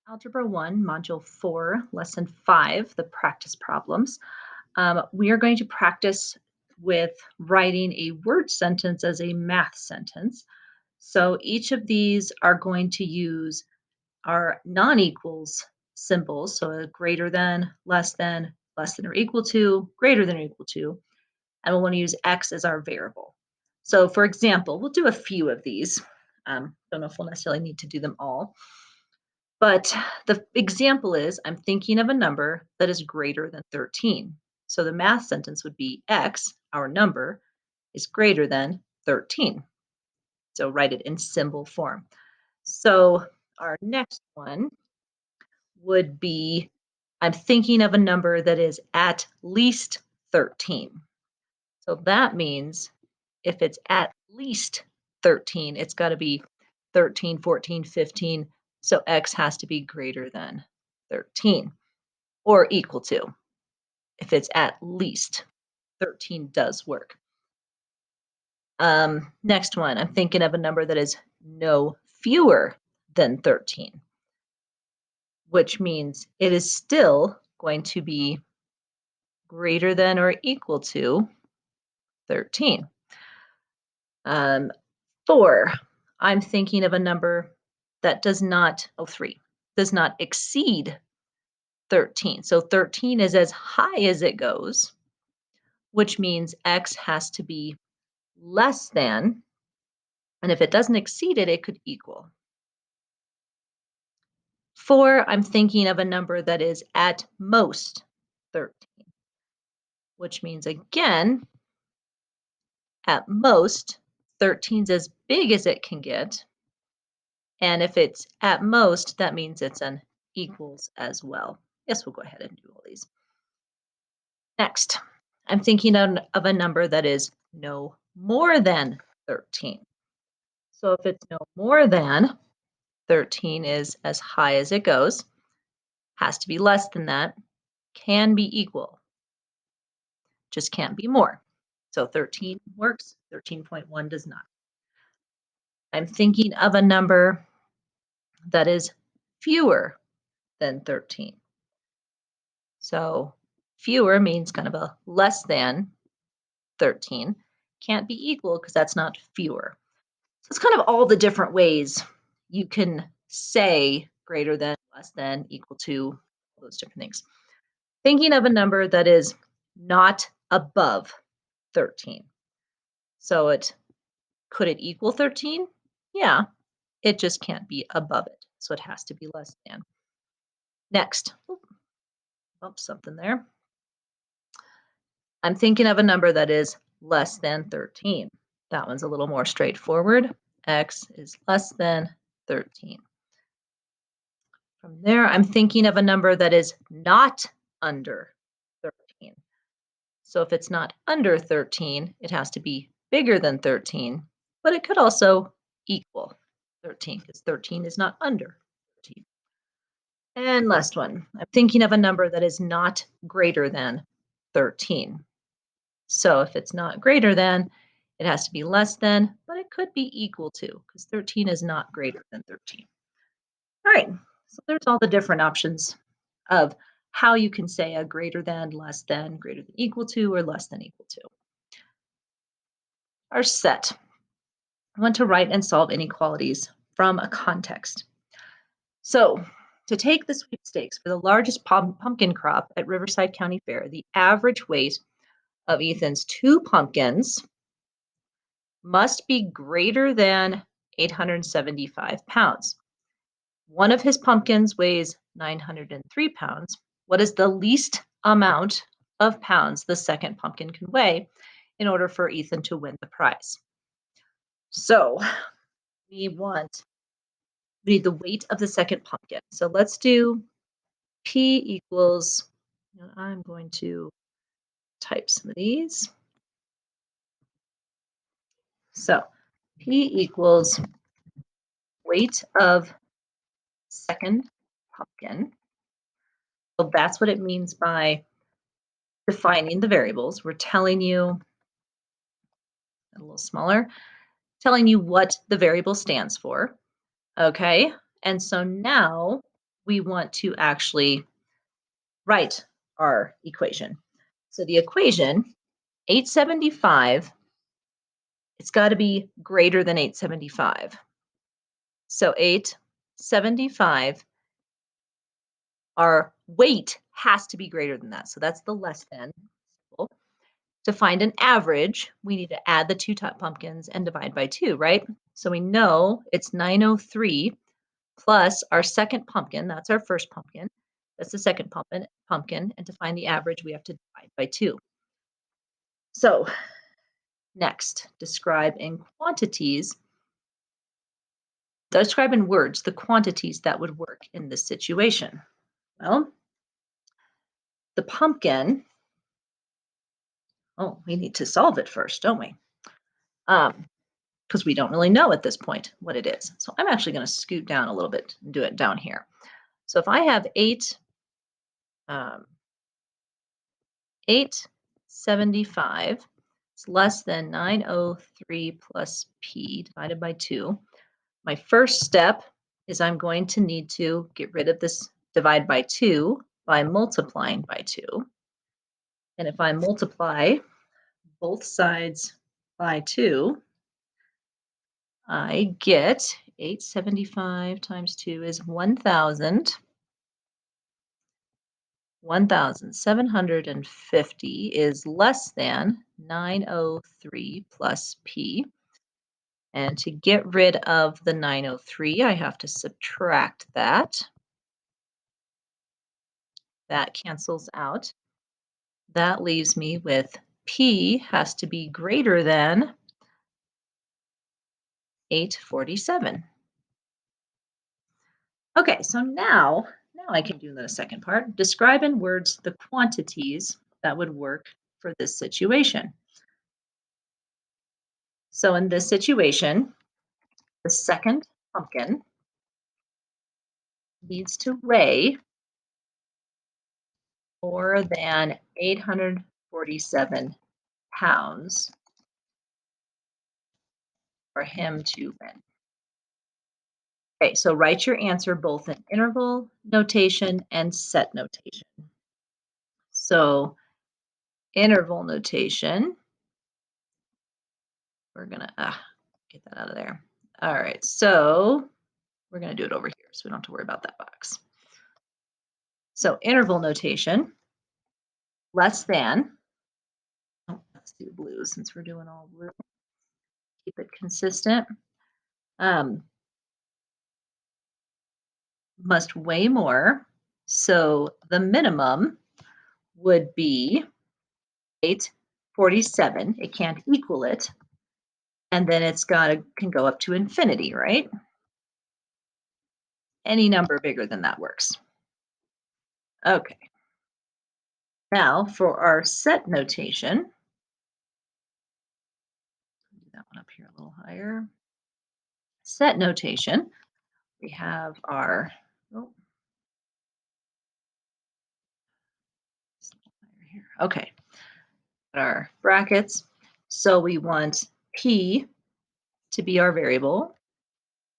Algebra 1, Module 4, Lesson 5, the practice problems. We are going to practice with writing a word sentence as a math sentence. So each of these are going to use our non-equals symbols, so a greater than, less than or equal to, greater than or equal to, and we'll want to use x as our variable. So for example, we'll do a few of these. Don't know if we'll necessarily need to do them all. But the example is, I'm thinking of a number that is greater than 13. So the math sentence would be x, our number, is greater than 13. So write it in symbol form. So our next one would be, I'm thinking of a number that is at least 13. So that means if it's at least 13, it's got to be 13, 14, 15. So x has to be greater than 13 or equal to. If it's at least 13 does work. Next one, I'm thinking of a number that is no fewer than 13, which means it is still going to be greater than or equal to 13. 4, I'm thinking of a number that does not exceed 13. So 13 is as high as it goes, which means x has to be less than, and if it doesn't exceed it, it could equal. 4, I'm thinking of a number that is at most 13, which means again, at most, 13 is as big as it can get. And if it's at most, that means it's an equals as well. Yes, we'll go ahead and do all these. Next, I'm thinking of a number that is no more than 13. So if it's no more than, 13 is as high as it goes, has to be less than that, can be equal, just can't be more. So 13 works, 13.1 does not. I'm thinking of a number that is fewer than 13. So fewer means kind of a less than 13. Can't be equal because that's not fewer. So it's kind of all the different ways you can say greater than, less than, equal to, all those different things. Thinking of a number that is not above 13. So could it equal 13? Yeah, it just can't be above it. So it has to be less than. Next, bump something there. I'm thinking of a number that is less than 13. That one's a little more straightforward. X is less than 13. From there, I'm thinking of a number that is not under 13. So if it's not under 13, it has to be bigger than 13, but it could also equal 13 because 13 is not under 13. And last one, I'm thinking of a number that is not greater than 13. So if it's not greater than, it has to be less than, but it could be equal to because 13 is not greater than 13. All right, so there's all the different options of how you can say a greater than, less than, greater than equal to, or less than equal to. Our set. I want to write and solve inequalities from a context. So to take the sweepstakes for the largest pumpkin crop at Riverside County Fair, the average weight of Ethan's 2 pumpkins must be greater than 875 pounds. One of his pumpkins weighs 903 pounds. What is the least amount of pounds the second pumpkin can weigh in order for Ethan to win the prize? So we need the weight of the second pumpkin. So let's do P equals, I'm going to type some of these. So P equals weight of second pumpkin. So that's what it means by defining the variables. We're telling you, a little smaller, telling you what the variable stands for. Okay, and so now we want to actually write our equation. So the equation, 875, it's got to be greater than 875. So 875, our weight has to be greater than that. So that's the less than. To find an average, we need to add the two top pumpkins and divide by 2, right? So we know it's 903 plus our second pumpkin, that's our first pumpkin. That's the second pumpkin, and to find the average, we have to divide by 2. So next, describe in words the quantities that would work in this situation. Well, the pumpkin, we need to solve it first, don't we? Because we don't really know at this point what it is. So I'm actually going to scoot down a little bit and do it down here. So if I have 875 is less than 903 plus p divided by 2, my first step is I'm going to need to get rid of this divide by 2 by multiplying by 2. And if I multiply both sides by 2, I get 875 times 2 is 1,000. 1,750 is less than 903 plus p. And to get rid of the 903, I have to subtract that. That cancels out. That leaves me with p has to be greater than 847. Okay, so now I can do the second part. Describe in words the quantities that would work for this situation. So in this situation, the second pumpkin needs to weigh more than 847 pounds for him to win. Okay, so write your answer both in interval notation and set notation. So interval notation, we're gonna get that out of there. All right, so we're gonna do it over here so we don't have to worry about that box. So interval notation, less than, let's do blue since we're doing all blue. Keep it consistent. Must weigh more. So the minimum would be 847. It can't equal it. And then can go up to infinity, right? Any number bigger than that works. Okay. Now for our set notation, do that one up here a little higher. Set notation, we have our, okay, our brackets. So we want P to be our variable,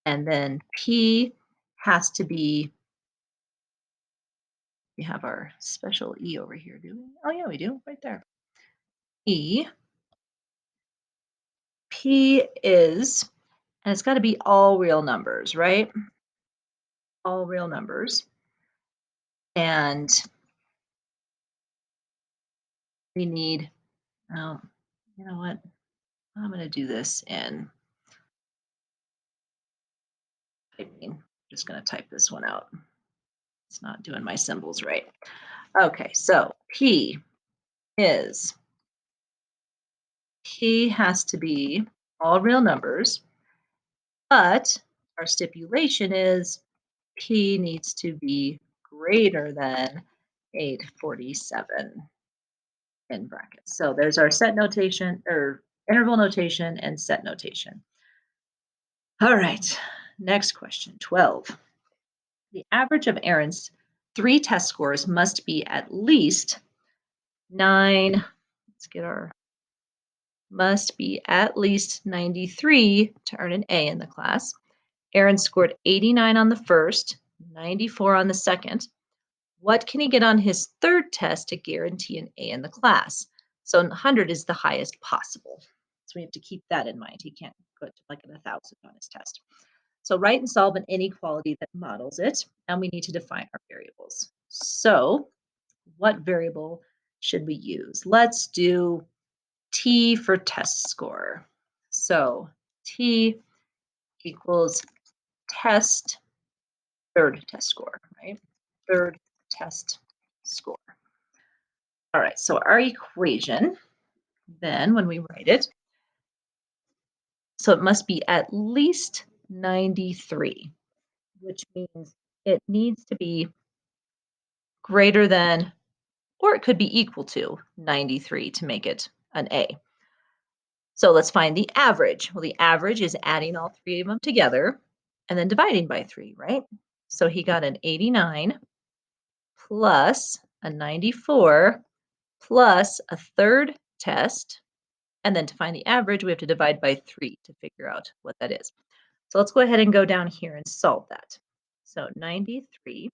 and then P has to be, we have our special E over here, do we? Oh yeah, we do, right there. P is, and it's got to be all real numbers, right? All real numbers. And we need, you know what? I'm going to do this in typing. I'm just going to type this one out. It's not doing my symbols right. Okay, so P has to be all real numbers, but our stipulation is P needs to be greater than 847 in brackets. So there's our set notation or interval notation and set notation. All right, next question, 12. The average of Aaron's 3 test scores must be at least 9, must be at least 93 to earn an A in the class. Aaron scored 89 on the first, 94 on the second. What can he get on his third test to guarantee an A in the class? So 100 is the highest possible. So we have to keep that in mind. He can't go to like an 1,000 on his test. So write and solve an inequality that models it, and we need to define our variables. So what variable should we use? Let's do T for test score. So T equals test, third test score, right? Third test score. All right, so our equation, then when we write it, so it must be at least 93, which means it needs to be greater than, or it could be equal to 93 to make it an A. So let's find the average. Well, the average is adding all three of them together and then dividing by 3, right? So he got an 89 plus a 94 plus a third test. And then to find the average, we have to divide by 3 to figure out what that is. So let's go ahead and go down here and solve that. So 93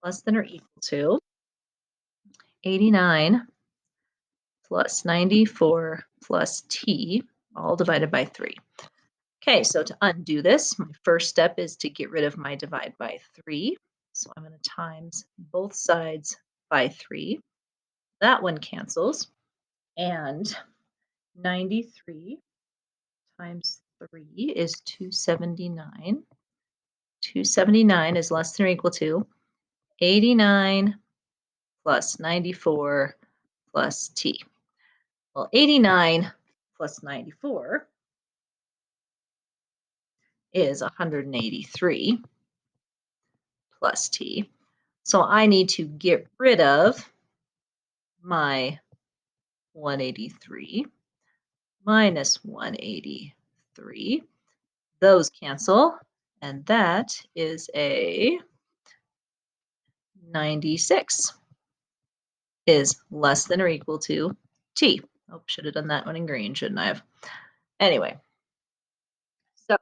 less than or equal to 89 plus 94 plus t, all divided by 3. Okay, so to undo this, my first step is to get rid of my divide by 3. So I'm going to times both sides by 3. That one cancels. And 93 times 3 is 279. 279 is less than or equal to 89 plus 94 plus t. Well, 89 plus 94 is 183 plus t. So I need to get rid of my 183 minus 183. Those cancel, and that is a 96 is less than or equal to t. Oh, should have done that one in green, shouldn't I have? Anyway, so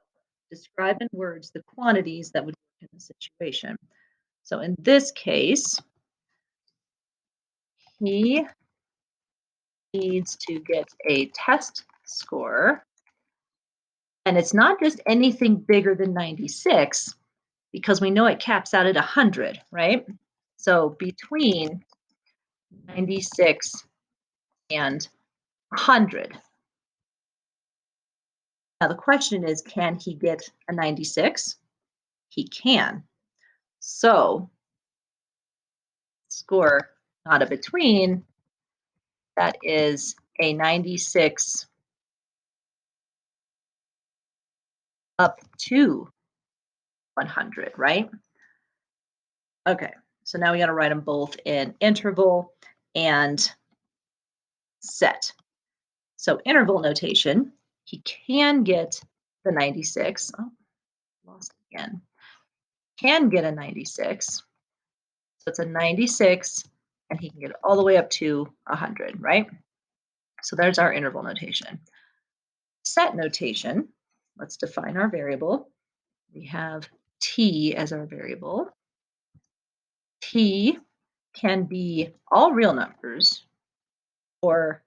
describe in words the quantities that would work in the situation. So in this case, he needs to get a test score, and it's not just anything bigger than 96 because we know it caps out at 100, right? So between 96 and 100. Now the question is, can he get a 96? He can. So score not a between, that is a 96 up to 100, right? Okay, so now we got to write them both in interval and set. So interval notation, he can get the 96. Oh, lost it again. Can get a 96. So it's a 96, and he can get it all the way up to 100, right? So there's our interval notation. Set notation, let's define our variable. We have t as our variable. T can be all real numbers, or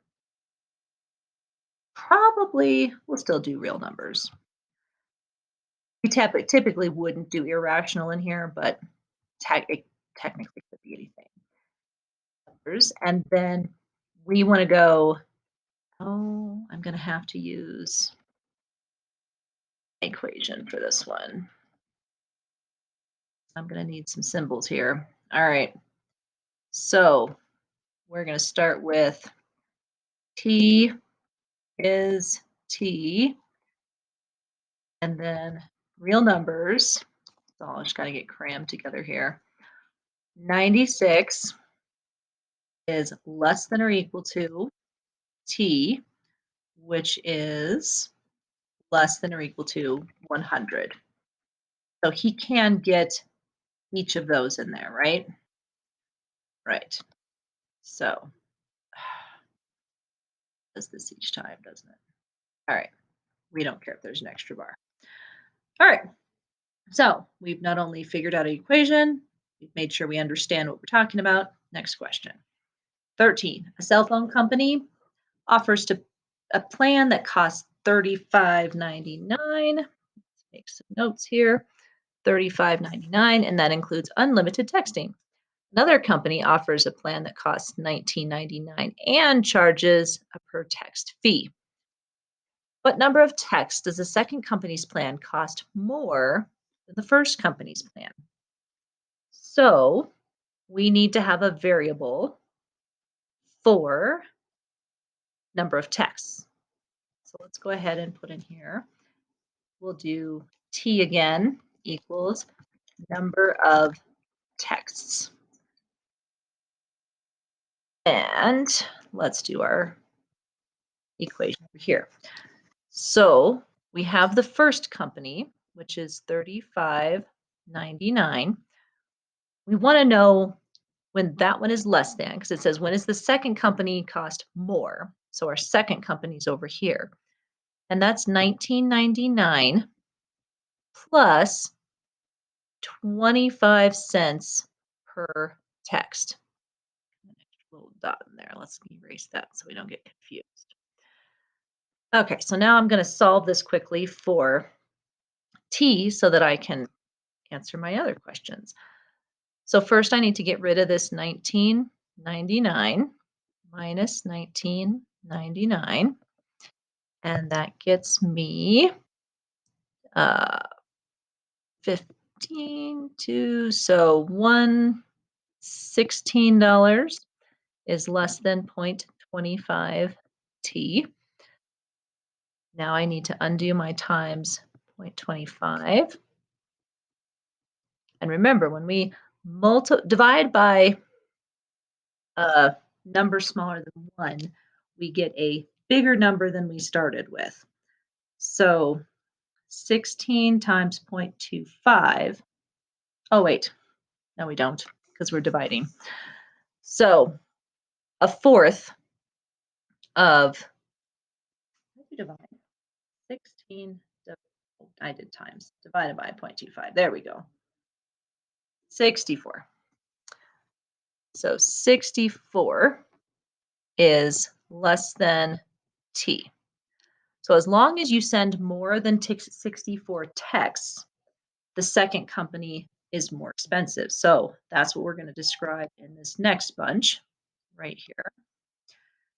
probably we'll still do real numbers. We typically wouldn't do irrational in here, but it technically could be anything. And then we want to go, oh, I'm going to have to use equation for this one. I'm going to need some symbols here. All right. So we're going to start with t is t, and then real numbers. So I just got to get crammed together here. 96 is less than or equal to t, which is less than or equal to 100. So he can get each of those in there, right? Right. So does this each time, doesn't it? All right. We don't care if there's an extra bar. All right. So we've not only figured out an equation, we've made sure we understand what we're talking about. Next question. 13. A cell phone company offers to a plan that costs $35.99. Let's make some notes here. $35.99, and that includes unlimited texting. Another company offers a plan that costs $19.99 and charges a per text fee. What number of texts does the second company's plan cost more than the first company's plan? So we need to have a variable for number of texts. So let's go ahead and put in here. We'll do T again equals number of texts. And let's do our equation over here. So we have the first company, which is $35.99. We want to know when that one is less than, because it says when is the second company cost more? So our second company is over here. And that's $19.99 plus 25 cents per text. Little dot in there. Let's erase that so we don't get confused. Okay, so now I'm going to solve this quickly for T so that I can answer my other questions. So first I need to get rid of this 19.99 minus 19.99, and that gets me 15 to, so $116 is less than 0.25 T. Now I need to undo my times 0.25. And remember, when we divide by a number smaller than 1, we get a bigger number than we started with. So 16 times 0.25. Oh, wait. No, we don't, because we're dividing. So a fourth of, what did we divide? 16, I did times, divided by 0.25. There we go. 64. So 64 is less than T. So as long as you send more than 64 texts, the second company is more expensive. So that's what we're going to describe in this next bunch right here,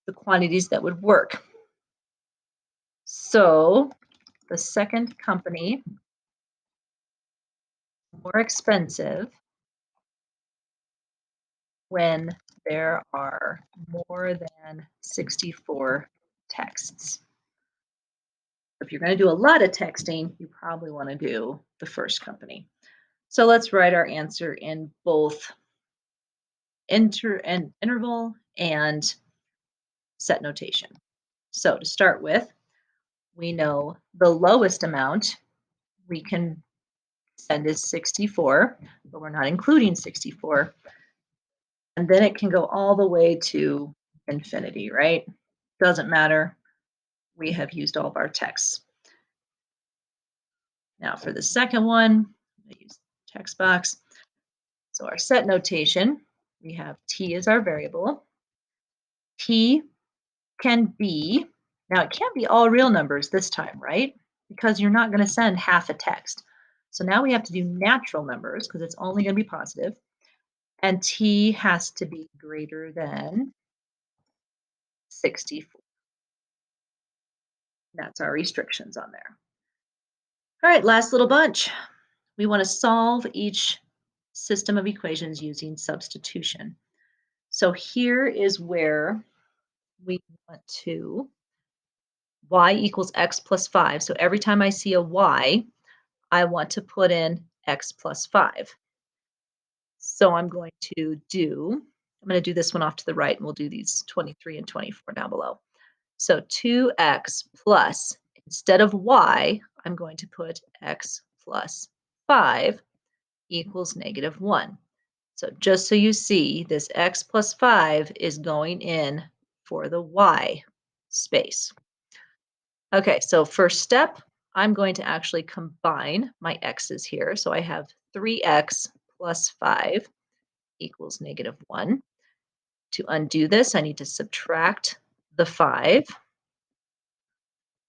the quantities that would work. So the second company, more expensive when there are more than 64 texts. If you're going to do a lot of texting, you probably want to do the first company. So let's write our answer in both interval and set notation. So to start with, we know the lowest amount we can send is 64, but we're not including 64. And then it can go all the way to infinity, right? Doesn't matter. We have used all of our texts. Now for the second one, I use text box. So our set notation, we have T as our variable. T can be, now it can't be all real numbers this time, right? Because you're not going to send half a text. So now we have to do natural numbers because it's only going to be positive. And T has to be greater than 64. That's our restrictions on there. All right, last little bunch. We want to solve each system of equations using substitution. So here is where we want to y equals x plus 5. So every time I see a y, I want to put in x plus 5. So I'm going to do this one off to the right, and we'll do these 23 and 24 down below. So 2x plus, instead of y, I'm going to put x plus 5 equals -1. So just so you see, this x plus 5 is going in for the y space. Okay, so first step, I'm going to actually combine my x's here. So I have 3x plus 5 equals -1. To undo this, I need to subtract the 5.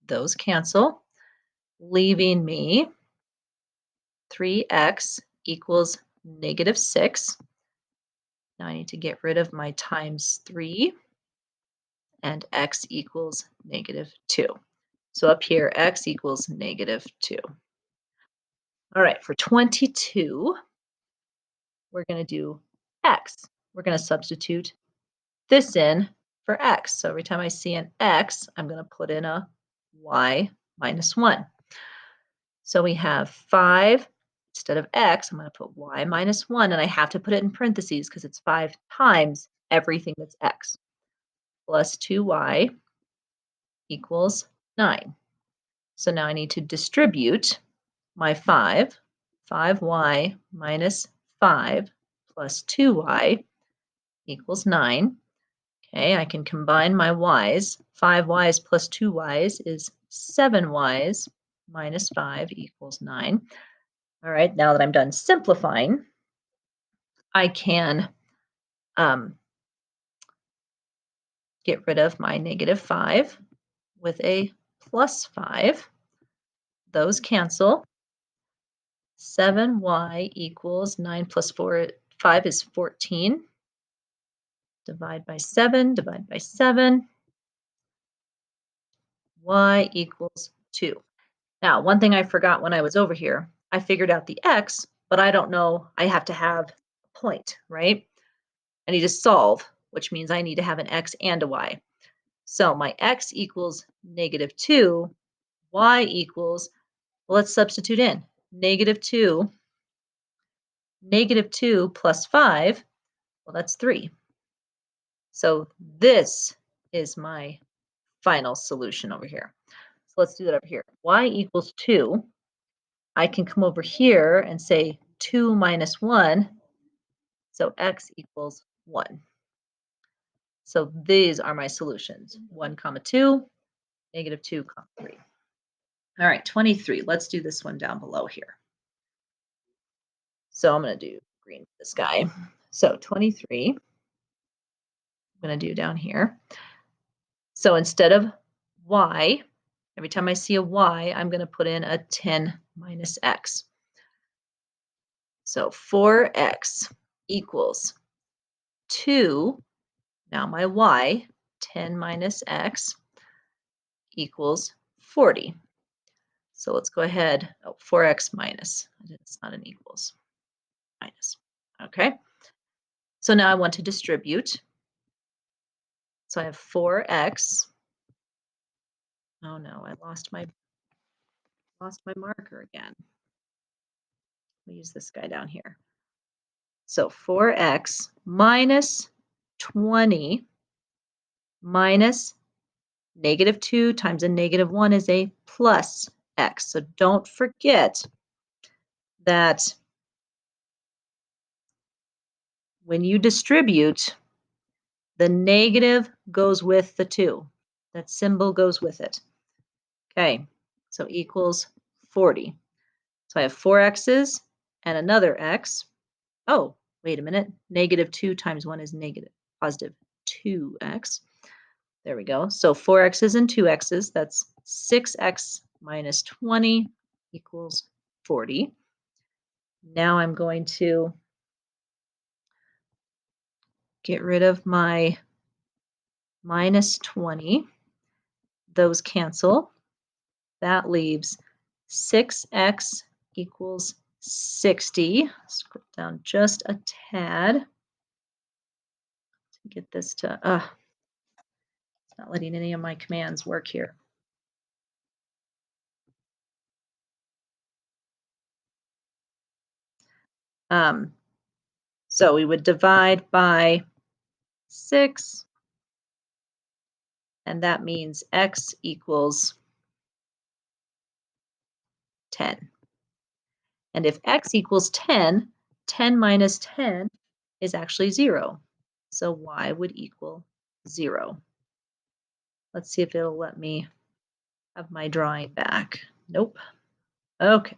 Those cancel, leaving me 3x equals -6. Now I need to get rid of my times 3, and x equals -2. So up here, x equals -2. All right, for 22, we're going to do x. We're going to substitute this in for x. So every time I see an x, I'm going to put in a y minus 1. So we have 5 instead of x, I'm going to put y minus 1, and I have to put it in parentheses because it's 5 times everything that's x, plus 2y equals 9. So now I need to distribute my 5. 5y minus 5 plus 2y equals 9. Okay, I can combine my y's. 5y's plus 2y's is 7y's minus 5 equals 9. All right, now that I'm done simplifying, I can get rid of my -5 with a plus 5. Those cancel. 7y equals 9 plus 5 is 14. Divide by 7, divide by 7. Y equals 2. Now, one thing I forgot when I was over here, I figured out the x, but I don't know, I have to have a point, right? I need to solve, which means I need to have an x and a y. So my x equals -2, y equals, well, let's substitute in, -2, -2 plus 5, well, that's 3. So this is my final solution over here. So let's do that over here. Y equals 2. I can come over here and say 2 minus 1. So x equals 1. So these are my solutions. 1 comma 2, -2 comma 3. All right, 23. Let's do this one down below here. So I'm going to do green for this guy. So 23, I'm going to do down here. So instead of y, every time I see a y, I'm going to put in a 10 minus x. So 4x equals 2. Now my y, 10 minus x, equals 40. So let's go ahead, 4x minus, it's not an equals, minus. Okay, so now I want to distribute. So I have 4x. Oh no, I lost my marker again. We'll use this guy down here. So 4x minus 20 minus -2 times a -1 is a plus x. So don't forget that when you distribute, the negative goes with the 2. That symbol goes with it. Okay, so equals 40. So I have 4 x's and another x. Oh, wait a minute. -2 times 1 is positive 2x. There we go. So 4 x's and 2 x's, that's 6x minus 20 equals 40. Now I'm going to get rid of my minus 20. Those cancel. That leaves 6x equals 60. Scroll down just a tad to get this to, it's not letting any of my commands work here. So we would divide by 6, and that means x equals 10. And if x equals 10, 10 minus 10 is actually 0. So y would equal 0. Let's see if it'll let me have my drawing back. Nope. Okay.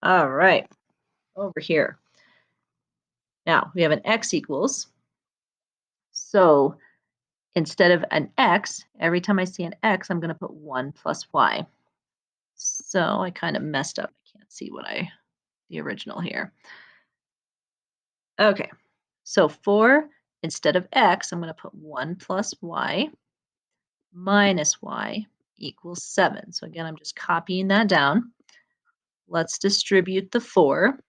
All right. Over here. Now we have an x equals. So instead of an x, every time I see an x, I'm going to put 1 plus y. So I kind of messed up. I can't see the original here. Okay. So for instead of x, I'm going to put 1 plus y minus y equals 7. So again, I'm just copying that down. Let's distribute the 4.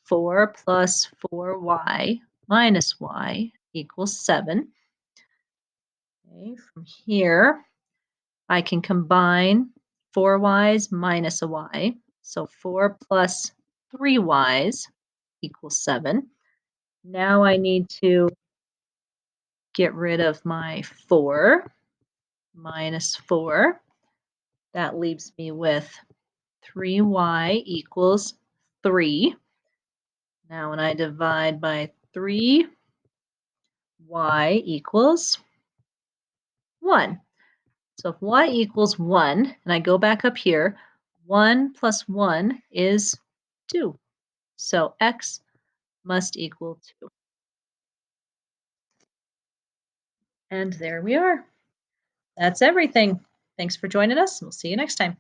4 plus 4y minus y equals 7. Okay, from here, I can combine 4y's minus a y. So 4 plus 3y's equals 7. Now I need to get rid of my 4 minus 4. That leaves me with 3y equals 3. Now when I divide by 3, y equals 1. So if y equals 1, and I go back up here, 1 plus 1 is 2. So x must equal 2. And there we are. That's everything. Thanks for joining us. We'll see you next time.